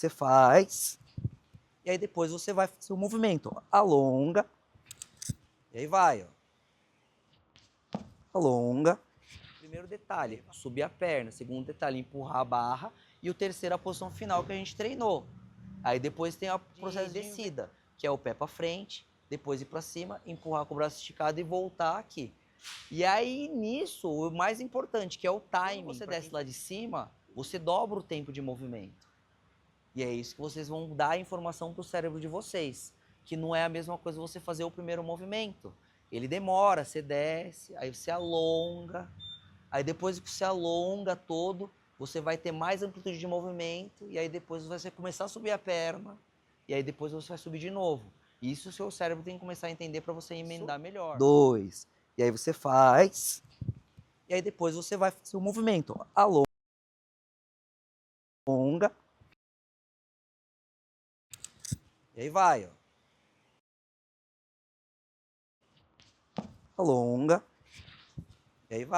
você faz. E aí depois você vai fazer o movimento, ó. Alonga. E aí vai, ó. Alonga. Primeiro detalhe, subir a perna. Segundo detalhe, empurrar a barra. E o terceiro, a posição final que a gente treinou. Aí depois tem o processo de descida, que é o pé para frente, depois ir para cima, empurrar com o braço esticado e voltar aqui. E aí nisso, o mais importante, que é o timing. Quando você desce lá de cima, você dobra o tempo de movimento. E é isso que vocês vão dar a informação para o cérebro de vocês, que não é a mesma coisa você fazer o primeiro movimento. Ele demora, você desce, aí você alonga, aí depois que você alonga todo, você vai ter mais amplitude de movimento, e aí depois você vai começar a subir a perna, e aí depois você vai subir de novo. Isso o seu cérebro tem que começar a entender para você emendar melhor. 2, e aí você faz, e aí depois você vai fazer o movimento, ó. Alonga, e aí vai, ó. Alonga, e aí vai.